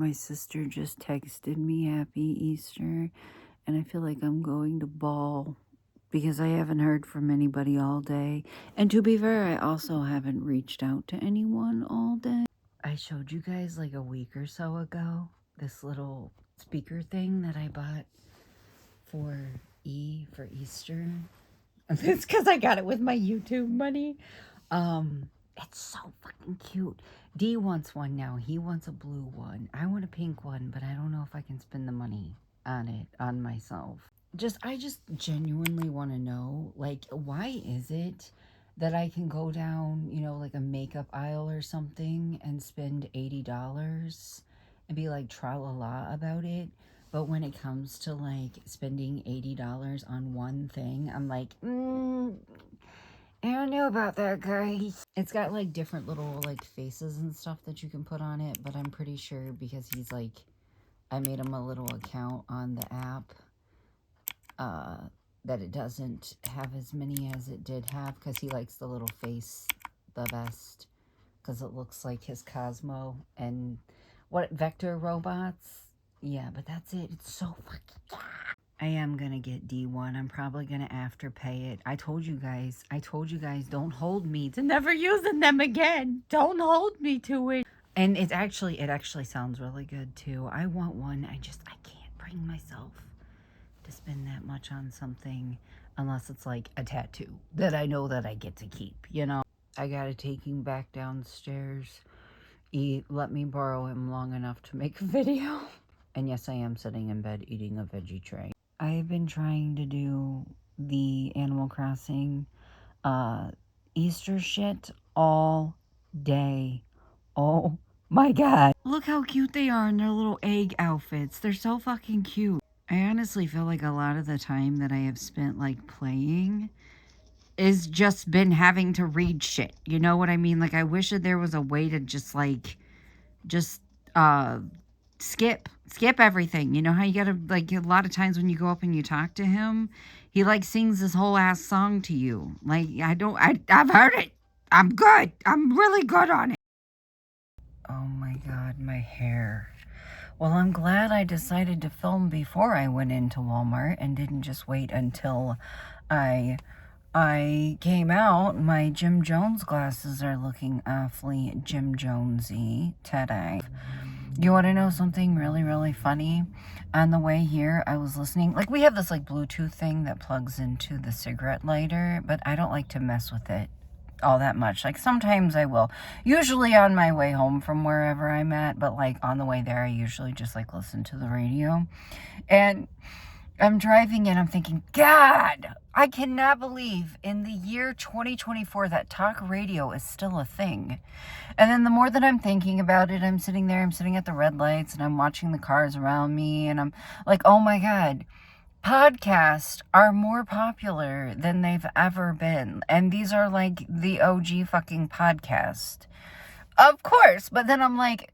My sister just texted me Happy Easter, and I feel like I'm going to bawl because I haven't heard from anybody all day. And to be fair, I also haven't reached out to anyone all day. I showed you guys like a week or so ago this little speaker thing that I bought for Easter. It's because I got it with my YouTube money. It's so fucking cute. D wants one now. He wants a blue one. I want a pink one, but I don't know if I can spend the money on it on myself. I just genuinely want to know, like, why is it that I can go down, like a makeup aisle or something and spend $80 and be like tra la la about it, but when it comes to like spending $80 on one thing, I'm like, I don't know about that, guys. It's got like different little like faces and stuff that you can put on it, but I'm pretty sure because he's like, I made him a little account on the app, that it doesn't have as many as it did have, because he likes the little face the best, because it looks like his Cosmo and what Vector robots. Yeah, but that's it. It's so fucking. I am gonna get D1. I'm probably gonna afterpay it. I told you guys, don't hold me to never using them again. Don't hold me to it. And it actually sounds really good too. I want one. I can't bring myself to spend that much on something unless it's like a tattoo that I know that I get to keep, I gotta take him back downstairs. Let me borrow him long enough to make a video. And yes, I am sitting in bed eating a veggie tray. I've been trying to do the Animal Crossing Easter shit all day. Oh my god. Look how cute they are in their little egg outfits. They're so fucking cute. I honestly feel like a lot of the time that I have spent like playing is just been having to read shit. You know what I mean? Like I wish that there was a way to just uh skip everything. You know how you gotta, like, a lot of times when you go up and you talk to him, he like sings this whole ass song to you. Like I've heard it. I'm good. I'm really good on it. Oh my god, my hair. Well, I'm glad I decided to film before I went into Walmart and didn't just wait until I came out. My Jim Jones glasses are looking awfully Jim Jonesy today. You want to know something really, really funny? On the way here, I was listening. Like, we have this, like, Bluetooth thing that plugs into the cigarette lighter, but I don't like to mess with it all that much. Like, sometimes I will. Usually on my way home from wherever I'm at, but, like, on the way there, I usually just, like, listen to the radio. And I'm driving and I'm thinking, God, I cannot believe in the year 2024 that talk radio is still a thing. And then the more that I'm thinking about it, I'm sitting at the red lights and I'm watching the cars around me and I'm like, oh my God, podcasts are more popular than they've ever been. And these are like the OG fucking podcast. Of course. But then I'm like,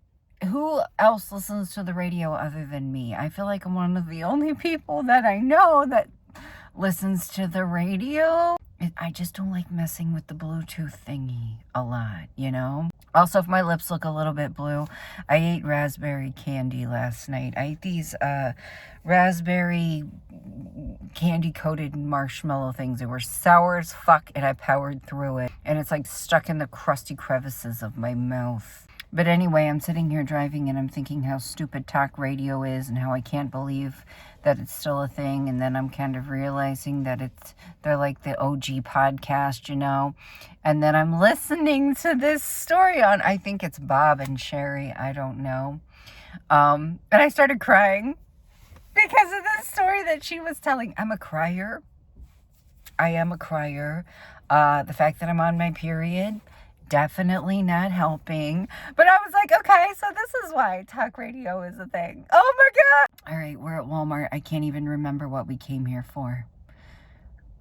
who else listens to the radio other than me? I feel like I'm one of the only people that I know that listens to the radio. I just don't like messing with the Bluetooth thingy a lot, Also, if my lips look a little bit blue, I ate raspberry candy last night. I ate these raspberry candy-coated marshmallow things. They were sour as fuck, and I powered through it. And it's like stuck in the crusty crevices of my mouth. But anyway, I'm sitting here driving and I'm thinking how stupid talk radio is and how I can't believe that it's still a thing. And then I'm kind of realizing that they're like the OG podcast, And then I'm listening to this story on, I think it's Bob and Sherry, I don't know. And I started crying because of the story that she was telling. I'm a crier. I am a crier. The fact that I'm on my period, definitely not helping. But I was like, okay, so this is why talk radio is a thing. Oh my God. All right, we're at Walmart. I can't even remember what we came here for.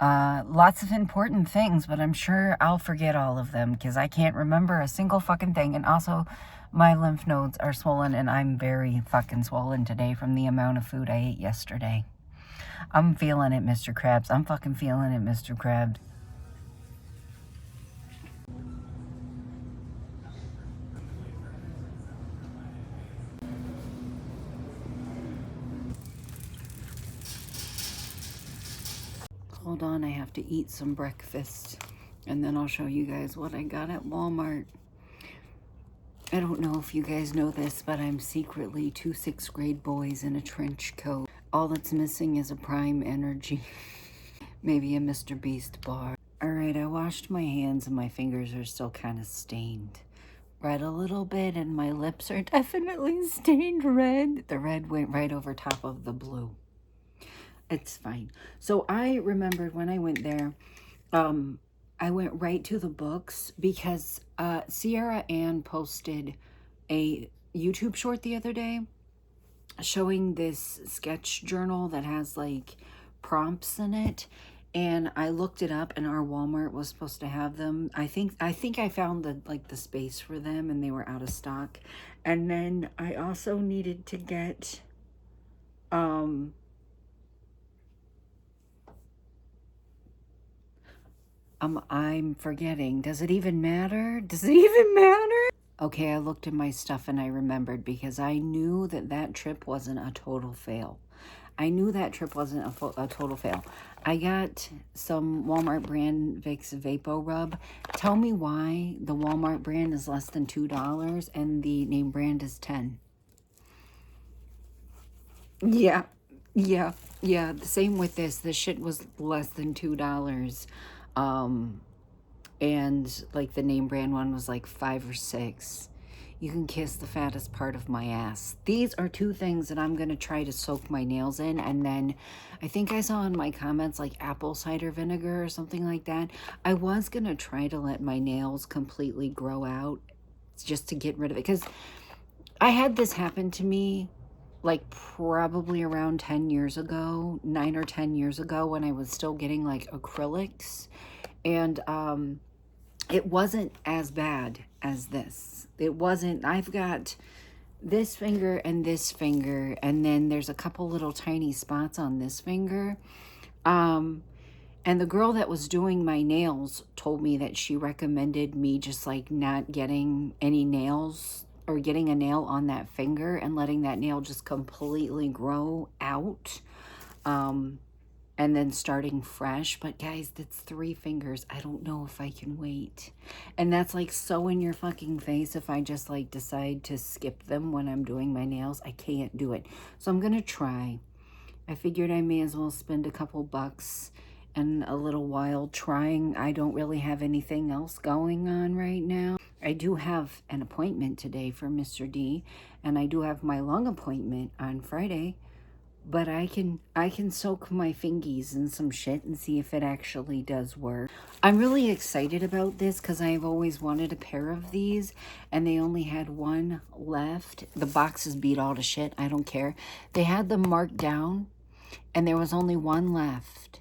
Lots of important things, but I'm sure I'll forget all of them because I can't remember a single fucking thing. And also, my lymph nodes are swollen and I'm very fucking swollen today from the amount of food I ate yesterday. I'm feeling it, Mr. Krabs. I'm fucking feeling it, Mr. Krabs. Hold on, I have to eat some breakfast. And then I'll show you guys what I got at Walmart. I don't know if you guys know this, but I'm secretly 2 6th grade boys in a trench coat. All that's missing is a Prime Energy. Maybe a Mr. Beast bar. Alright, I washed my hands and my fingers are still kind of stained red a little bit, and my lips are definitely stained red. The red went right over top of the blue. It's fine. So I remembered when I went there, I went right to the books because Sierra Ann posted a YouTube short the other day showing this sketch journal that has like prompts in it. And I looked it up, and our Walmart was supposed to have them. I think I found the space for them, and they were out of stock. And then I also needed to get I'm forgetting. Does it even matter? Does it even matter? Okay, I looked at my stuff and I remembered because I knew that trip wasn't a total fail. I knew that trip wasn't a total fail. I got some Walmart brand Vicks Vapo Rub. Tell me why the Walmart brand is less than $2 and the name brand is $10. Yeah. The same with this. The shit was less than $2. And like the name brand one was like $5 or $6. You can kiss the fattest part of my ass. These are 2 things that I'm going to try to soak my nails in. And then I think I saw in my comments like apple cider vinegar or something like that. I was going to try to let my nails completely grow out just to get rid of it. Because I had this happen to me like probably around 10 years ago, 9 or 10 years ago, when I was still getting like acrylics. And it wasn't as bad as this. It wasn't. I've got this finger and this finger, and then there's a couple little tiny spots on this finger. And the girl that was doing my nails told me that she recommended me just like not getting any nails or getting a nail on that finger and letting that nail just completely grow out. And then starting fresh. But guys, that's 3 fingers. I don't know if I can wait. And that's like so in your fucking face if I just like decide to skip them when I'm doing my nails. I can't do it. So I'm gonna try. I figured I may as well spend a couple bucks and a little while trying. I don't really have anything else going on right now. I do have an appointment today for Mr. D, and I do have my lung appointment on Friday. But I can soak my fingies in some shit and see if it actually does work. I'm really excited about this because I've always wanted a pair of these, and they only had 1 left. The box is beat all to shit. I don't care. They had them marked down, and there was only 1 left.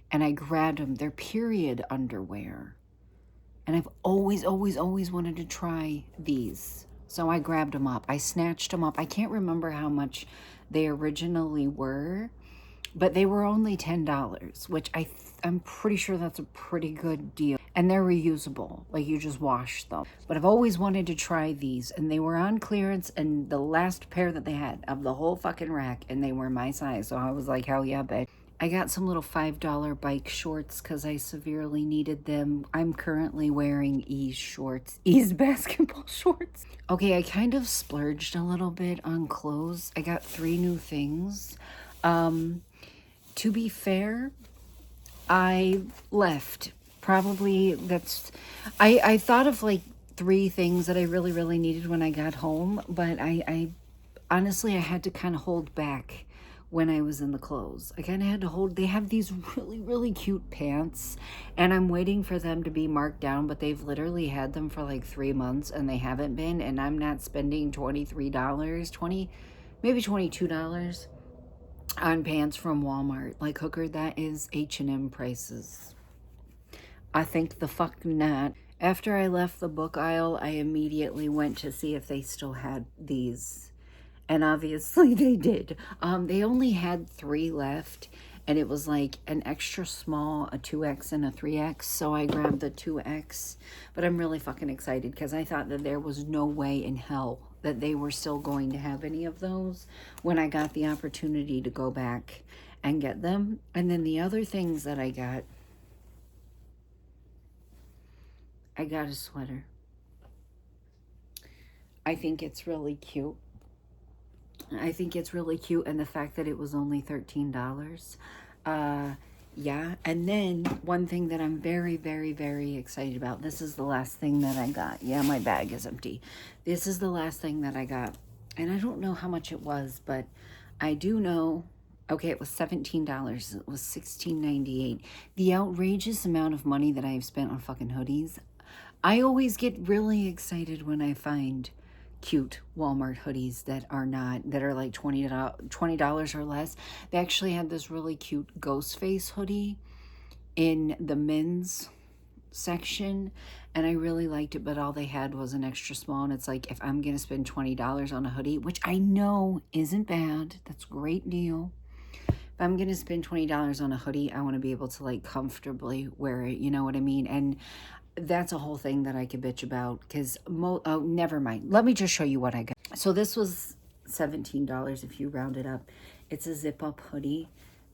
And I grabbed them. They're period underwear. And I've always wanted to try these. So I grabbed them up. I snatched them up. I can't remember how much they originally were, but they were only $10, which I'm pretty sure that's a pretty good deal. And they're reusable, like you just wash them. But I've always wanted to try these, and they were on clearance, and the last pair that they had of the whole fucking rack, and they were my size. So I was like, hell yeah, babe. I got some little $5 bike shorts because I severely needed them. I'm currently wearing Ease shorts, Ease basketball shorts. Okay, I kind of splurged a little bit on clothes. I got 3 new things. To be fair, I left. Probably I thought of like 3 things that I really needed when I got home, but I honestly, I had to kind of hold back when I was in the clothes. I kind of had to hold. They have these really cute pants, and I'm waiting for them to be marked down, but they've literally had them for like 3 months and they haven't been, and I'm not spending $23, maybe $22 on pants from Walmart. Like, hooker, that is H&M prices. I think the fuck not. After I left the book aisle, I immediately went to see if they still had these. And obviously they did. They only had 3 left, and it was like an extra small, a 2X and a 3X. So I grabbed the 2X, but I'm really fucking excited because I thought that there was no way in hell that they were still going to have any of those when I got the opportunity to go back and get them. And then the other things that I got a sweater. I think it's really cute. I think it's really cute, and the fact that it was only $13. Yeah, and then one thing that I'm very, very, very excited about. This is the last thing that I got. Yeah, my bag is empty. This is the last thing that I got. And I don't know how much it was, but I do know, okay, it was $17. It was $16.98. The outrageous amount of money that I've spent on fucking hoodies. I always get really excited when I find cute Walmart hoodies that are like $20 or less. They actually had this really cute Ghostface hoodie in the men's section, and I really liked it, but all they had was an extra small. And it's like, if I'm gonna spend $20 on a hoodie, which I know isn't bad, that's a great deal. If I'm gonna spend $20 on a hoodie, I want to be able to like comfortably wear it, you know what I mean? And that's a whole thing that I could bitch about, because oh, never mind. Let me just show you what I got. So this was $17 if you round it up. It's a zip-up hoodie,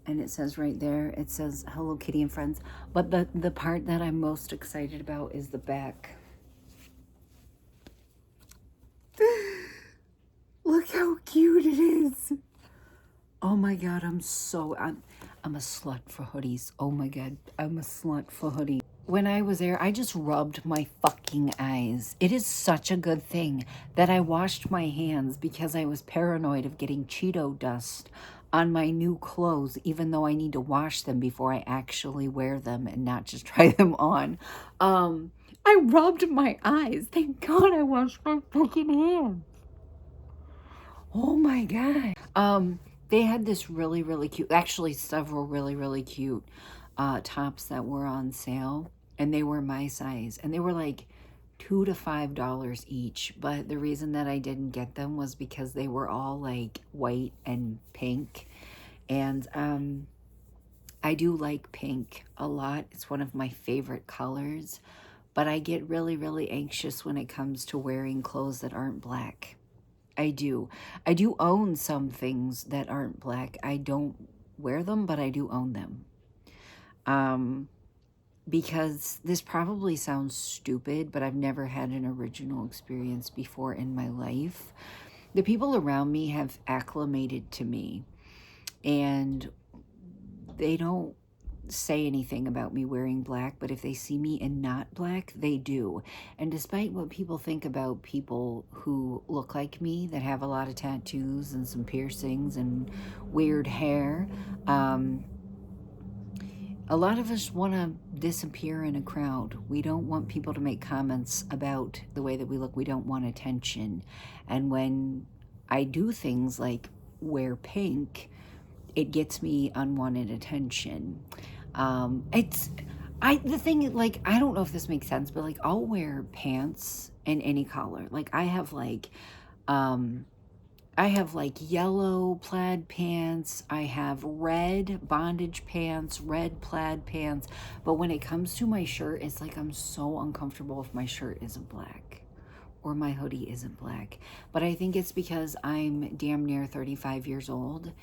and it says right there, it says Hello Kitty and Friends. But the part that I'm most excited about is the back. Look how cute it is. Oh my God, I'm a slut for hoodies. Oh my God, I'm a slut for hoodies. When I was there, I just rubbed my fucking eyes. It is such a good thing that I washed my hands, because I was paranoid of getting Cheeto dust on my new clothes, even though I need to wash them before I actually wear them and not just try them on. I rubbed my eyes. Thank God I washed my fucking hands. Oh my God. They had this really, really cute, actually several really, really cute tops that were on sale, and they were my size, and they were like $2 to $5 each. But the reason that I didn't get them was because they were all like white and pink, and I do like pink a lot. It's one of my favorite colors, but I get really, really anxious when it comes to wearing clothes that aren't black. I do own some things that aren't black. I don't wear them, but I do own them. Because this probably sounds stupid, but I've never had an original experience before in my life. The people around me have acclimated to me, and they don't say anything about me wearing black, but if they see me in not black, they do. And despite what people think about people who look like me, that have a lot of tattoos and some piercings and weird hair, a lot of us want to disappear in a crowd. We don't want people to make comments about the way that we look. We don't want attention. And when I do things like wear pink, it gets me unwanted attention. The thing, like, I don't know if this makes sense, but like, I'll wear pants in any color. Like, I have like yellow plaid pants, I have red bondage pants, red plaid pants, but when it comes to my shirt, it's like I'm so uncomfortable if my shirt isn't black or my hoodie isn't black. But I think it's because I'm damn near 35 years old,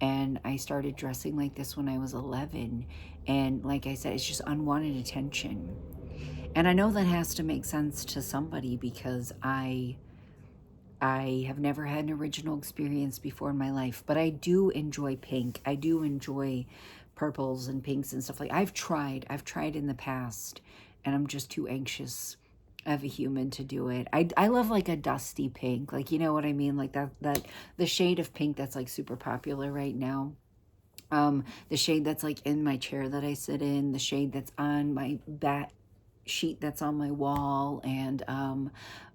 and I started dressing like this when I was 11, and like I said, it's just unwanted attention. And I know that has to make sense to somebody, because I have never had an original experience before in my life, but I do enjoy pink. I do enjoy purples and pinks and stuff like. I've tried in the past, and I'm just too anxious of a human to do it. I love like a dusty pink, like, you know what I mean, like that the shade of pink that's like super popular right now. The shade that's like in my chair that I sit in, the shade that's on my bat sheet that's on my wall, and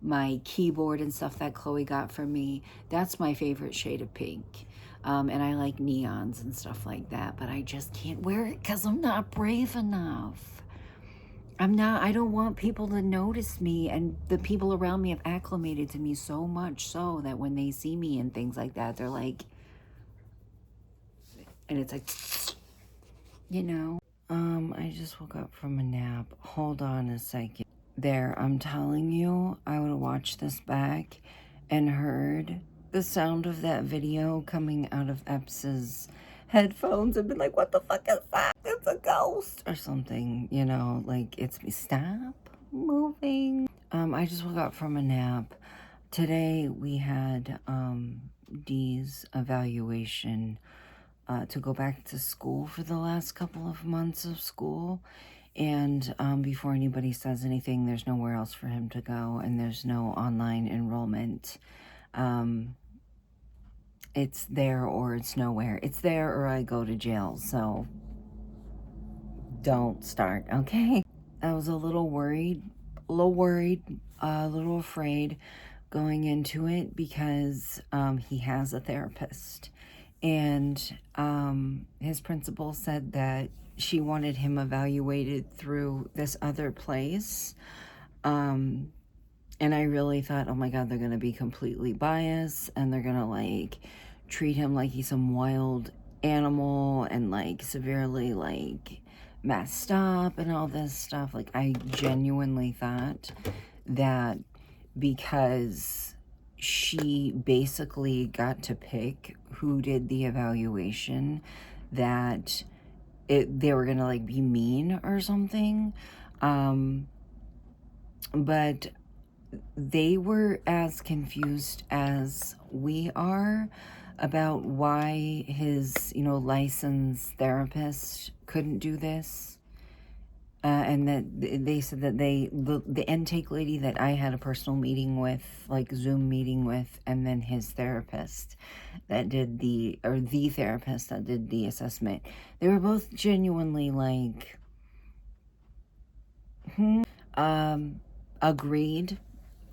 my keyboard and stuff that Chloe got from me. That's my favorite shade of pink. And I like neons and stuff like that, but I just can't wear it because I'm not brave enough. I don't want people to notice me, and the people around me have acclimated to me so much so that when they see me and things like that, they're like, and it's like, you know. I just woke up from a nap. Hold on a second. There, I'm telling you, I would have watched this back and heard the sound of that video coming out of Eps's headphones and been like, what the fuck is that? It's a ghost or something, you know, like it's me. Stop moving. I just woke up from a nap. Today we had Dee's evaluation to go back to school for the last couple of months of school. And before anybody says anything, there's nowhere else for him to go, and there's no online enrollment. It's there or it's nowhere. It's there or I go to jail, so don't start, okay? I was a little worried, a little afraid going into it because he has a therapist. And his principal said that she wanted him evaluated through this other place. And I really thought, oh my God, they're going to be completely biased and they're going to like treat him like he's some wild animal and like severely like messed up and all this stuff. Like I genuinely thought that because she basically got to pick who did the evaluation, that they were gonna like be mean or something. But they were as confused as we are about why his, you know, licensed therapist couldn't do this. And that they said that the intake lady that I had a personal meeting with, like Zoom meeting with, and then his therapist that did the therapist that did the assessment, they were both genuinely like, agreed.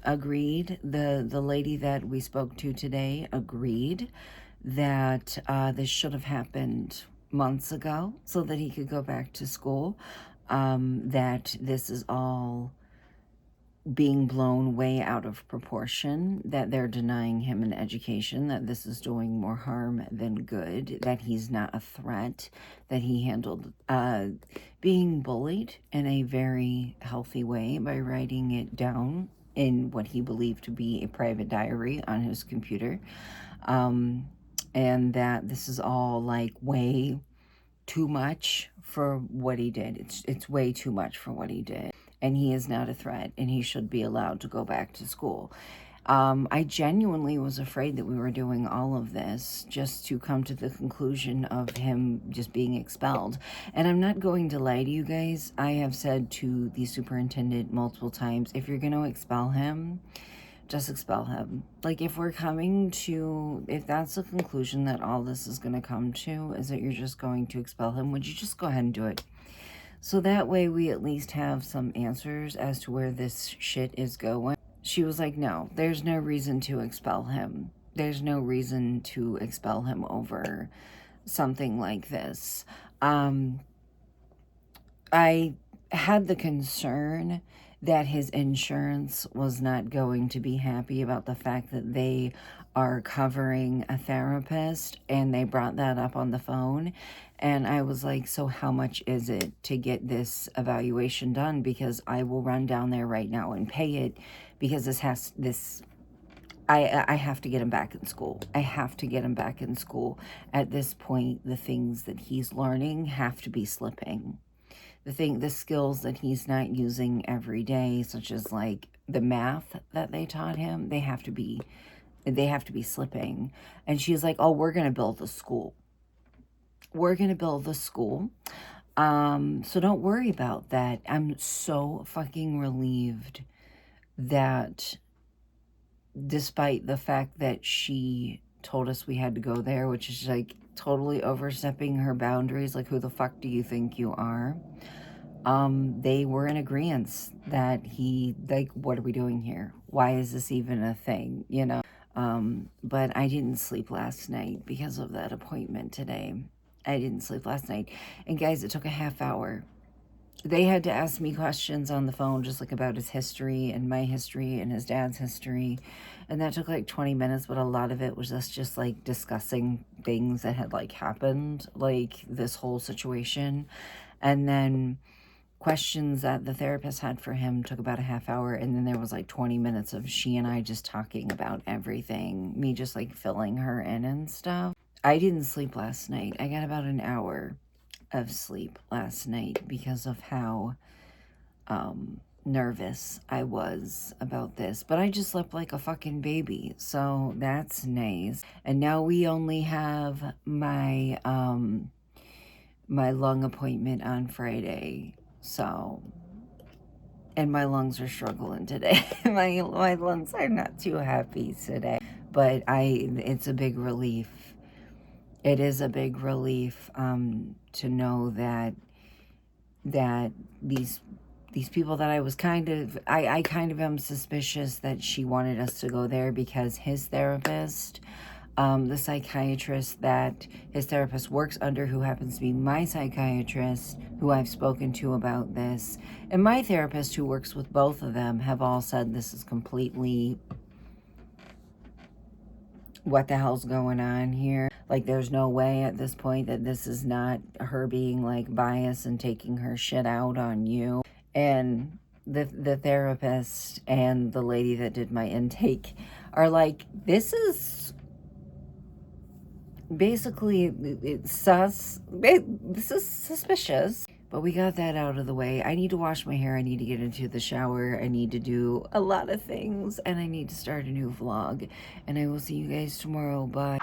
The lady that we spoke to today agreed that this should have happened months ago so that he could go back to school. That this is all being blown way out of proportion, that they're denying him an education, that this is doing more harm than good, that he's not a threat, that he handled being bullied in a very healthy way by writing it down in what he believed to be a private diary on his computer, and that this is all like way too much for what he did. It's way too much for what he did. And he is not a threat, and he should be allowed to go back to school. I genuinely was afraid that we were doing all of this just to come to the conclusion of him just being expelled. And I'm not going to lie to you guys. I have said to the superintendent multiple times, if you're going to expel him, just expel him. Like, if that's the conclusion that all this is going to come to, is that you're just going to expel him, would you just go ahead and do it? So that way we at least have some answers as to where this shit is going. She was like, no, there's no reason to expel him. There's no reason to expel him over something like this. I had the concern that his insurance was not going to be happy about the fact that they are covering a therapist, and they brought that up on the phone. And I was like, so how much is it to get this evaluation done? Because I will run down there right now and pay it, because I have to get him back in school. I have to get him back in school. At this point, the things that he's learning have to be slipping. The skills that he's not using every day, such as like the math that they taught him, they have to be slipping. And she's like, oh, we're going to build the school. We're going to build the school. So don't worry about that. I'm so fucking relieved that despite the fact that she told us we had to go there, which is like totally overstepping her boundaries, like, who the fuck do you think you are? They were in agreement that what are we doing here? Why is this even a thing, you know? But I didn't sleep last night because of that appointment today. I didn't sleep last night. And guys, it took a half hour. They had to ask me questions on the phone, just like about his history and my history and his dad's history. And that took like 20 minutes, but a lot of it was just like discussing things that had like happened, like this whole situation. And then questions that the therapist had for him took about a half hour. And then there was like 20 minutes of she and I just talking about everything, me just like filling her in and stuff. I didn't sleep last night. I got about an hour of sleep last night because of how nervous I was about this. But I just slept like a fucking baby, so that's nice. And now we only have my my lung appointment on Friday. So, and my lungs are struggling today. my lungs are not too happy today. But it's a big relief. It is a big relief to know that these people that I was I kind of am suspicious that she wanted us to go there because his therapist, the psychiatrist that his therapist works under, who happens to be my psychiatrist, who I've spoken to about this, and my therapist, who works with both of them, have all said this is completely, what the hell's going on here? Like, there's no way at this point that this is not her being, like, biased and taking her shit out on you. And the therapist and the lady that did my intake are like, this is basically, this is suspicious. But we got that out of the way. I need to wash my hair. I need to get into the shower. I need to do a lot of things. And I need to start a new vlog. And I will see you guys tomorrow. Bye.